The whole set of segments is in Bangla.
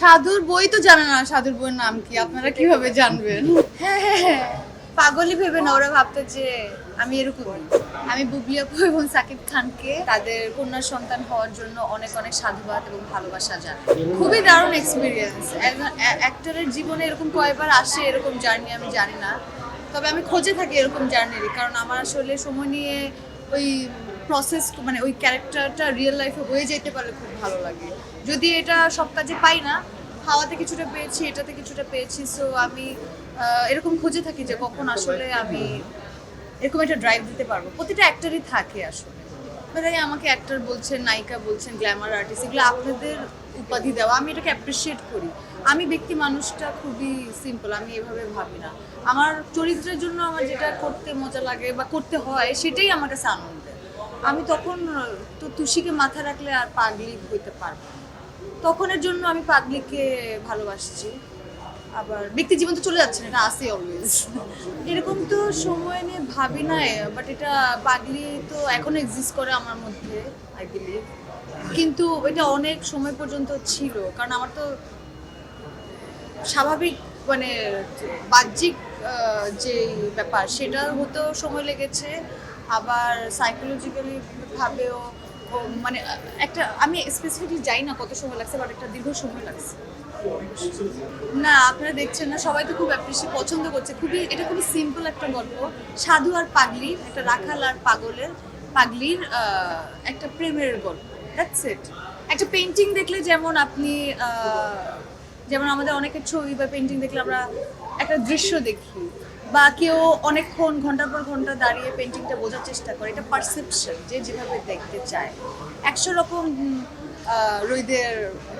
সাধুর বই তো জানে না, সাধুর বইয়ের নাম কি আপনারা কিভাবে জানবেন? হ্যাঁ, পাগলই ভেবে না, ওরা ভাবতো যে আমি এরকমই। আমি বুবলি আপু এবং সাকিব খানকে তাদের কন্যা সন্তান হওয়ার জন্য অনেক অনেক সাধুবাদ এবং ভালোবাসা জানাই। খুবই দারুণ এক্সপিরিয়েন্স। একজন অ্যাক্টরের জীবনে এরকম কয়বার আসে এরকম জার্নি আমি জানি না, তবে আমি খোঁজে থাকি এরকম জার্নিরই, কারণ আমার আসলে সময় নিয়ে ওই প্রসেস মানে ওই ক্যারেক্টারটা রিয়েল লাইফে হয়ে যেতে পারলে খুব ভালো লাগে। যদি এটা সব কাজে পাই না, হাওয়াতে কিছুটা পেয়েছি, এটাতে কিছুটা পেয়েছি, সো আমি এরকম খুঁজে থাকি যে কখন আসলে আমি এরকম একটা ড্রাইভ দিতে পারবো। প্রতিটা অ্যাক্টরই থাকে আসলে, তাই আমাকে অ্যাক্টর বলছেন, নায়িকা বলছেন, গ্ল্যামার আর্টিস্ট, এগুলো আপনাদের উপাধি দেওয়া, আমি এটাকে অ্যাপ্রিসিয়েট করি। আমি ব্যক্তি মানুষটা খুবই সিম্পল, আমি এভাবে ভাবি না। আমার চরিত্রের জন্য আমার যেটা করতে মজা লাগে বা করতে হয় সেটাই আমার কাছে আনন্দের। আমি তখন তো তুষিকে মাথা রাখলে আর পাগলি হইতে পারবো না। তখনের জন্য আমি পাগলিকে ভালোবাসছি। আবার ব্যক্তি জীবন তো চলে যাচ্ছে না, এটা আসে অলওয়েজ। এরকম তো সময় নিয়ে ভাবি নাই, বাট এটা পাগলি তো এখনো এক্সিস্ট করে আমার মধ্যে, আই বিলিভ। কিন্তু এটা অনেক সময় পর্যন্ত ছিল, কারণ আমার তো স্বাভাবিক মানে বাহ্যিক যে ব্যাপার সেটা হতেও সময় লেগেছে, আবার সাইকোলজিক্যালি ভাবেও মানে একটা আমি স্পেসিফিকলি জানি না কত সময় লাগছে, বাট একটা দীর্ঘ সময় লাগছে। না, আপনারা দেখছেন না, সবাই তো খুব অ্যাপ্রিসিয়েট পছন্দ করছে। এটা খুবই সিম্পল একটা গল্প, সাধু আর পাগলি, একটা রাখাল আর পাগলির একটা প্রেমের গল্প, দ্যাটস ইট। একটা পেইন্টিং দেখলে যেমন আপনি যেমন আমাদের অনেকের ছবি বা পেইন্টিং দেখলে আমরা একটা দৃশ্য দেখি, বা কেউ অনেকক্ষণ ঘন্টার পর ঘন্টা দাঁড়িয়ে পেইন্টিংটা বোঝার চেষ্টা করে, এটা পারসেপশন, যে যেভাবে দেখতে চায়। 100 রকম রইদের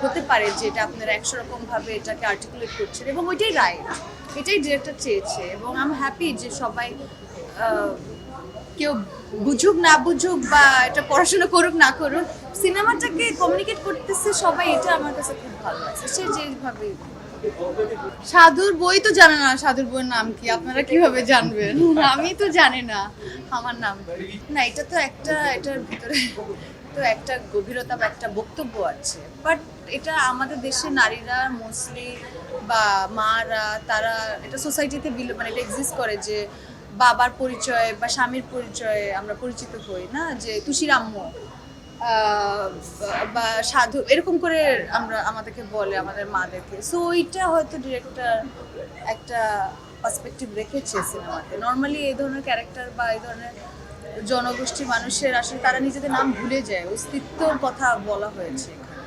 হতে পারে যেটা আপনারা 100 রকম ভাবে এটাকে আর্টিকুলেট করছেন, এবং ওইটাই রাইট, এটাই ডিরেক্টর চেয়েছে। এবং আমি হ্যাপি যে সবাই কেউ বুঝুক না বুঝুক বা এটা পড়াশোনা করুক না করুক, সিনেমাটাকে কমিউনিকেট করতেছে সবাই, এটা আমার কাছে খুব ভালো লাগছে। সে যেভাবে সাধুর বই তো জানে না, সাধুর বইয়ের নাম কি আপনারা কিভাবে জানবেন? আমি তো জানি না আমার নাম না। এটা তো একটা, এটার ভিতরে তো একটা গভীরতা বা একটা বক্তব্য আছে, বাট এটা আমাদের দেশে নারীরা মোস্টলি বা মারা, তারা এটা সোসাইটিতে মানে এটা এক্সিস্ট করে যে বাবার পরিচয় বা স্বামীর পরিচয়ে আমরা পরিচিত হই না, যে তুষির আম্মু বা সাধু, এরকম করে আমরা আমাদেরকে বলে আমাদের মাদেরকে। সো ওইটা হয়তো ডিরেক্টর একটা পার্সপেক্টিভ রেখেছে সিনেমাতে। নর্মালি এই ধরনের ক্যারেক্টার বা এই ধরনের জনগোষ্ঠী মানুষের আসলে তারা নিজেদের নাম ভুলে যায়, অস্তিত্বর কথা বলা হয়েছে এখানে।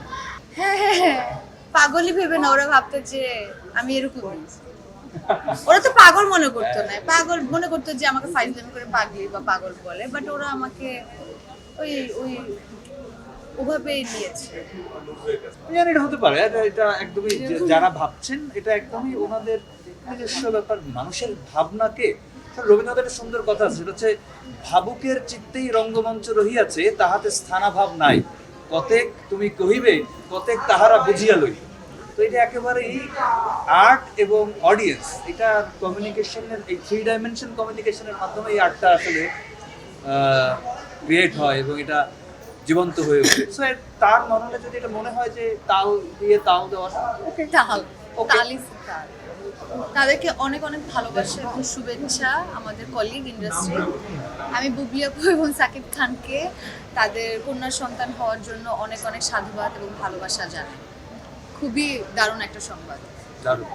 হ্যাঁ, পাগলই ভেবে না, ওরা ভাবতো যে আমি এরকমই। ওরা তো পাগল মনে করতো না, পাগল মনে করতো যে আমাকে ফাইজলামি করে পাগলি বা পাগল বলে, বাট ওরা আমাকে ওই ওই ওভাবেই নিয়েছে। জানি এটা হতে পারে, এটা একদমই যারা ভাবছেন এটা একদমই ওনাদের নিজস্ব ব্যাপার, মানুষের ভাবনাকে। রবীন্দ্রনাথের একটা সুন্দর কথা আছে, সেটা হচ্ছে ভাবুকের চিত্তেই রঙ্গমঞ্চ রহিয়াছে, তাহাতে স্থানাভাব নাই, কতেক তুমি কহিবে কতেক তাহারা বুঝিয়া লই। তো এটা একেবারেই আর্ট এবং অডিয়েন্স, এটা কমিউনিকেশনের, এই 3 ডাইমেনশন কমিউনিকেশনের মাধ্যমে এই আর্টটা আসলে ক্রিয়েট হয় এবং এটা জীবন্ত হয়ে ওঠে। সো তার মননে যদি এটা মনে হয় যে তাল দিয়ে তাল দেওয়া, ওকে, তাদেরকে অনেক অনেক ভালোবাসা এবং শুভেচ্ছা আমাদের কলিগ ইন্ডাস্ট্রি। আমি বুবলি আপু এবং সাকিব খানকে তাদের কন্যা সন্তান হওয়ার জন্য অনেক অনেক সাধুবাদ এবং ভালোবাসা জানাই। খুবই দারুণ একটা সংবাদ। দারুণ।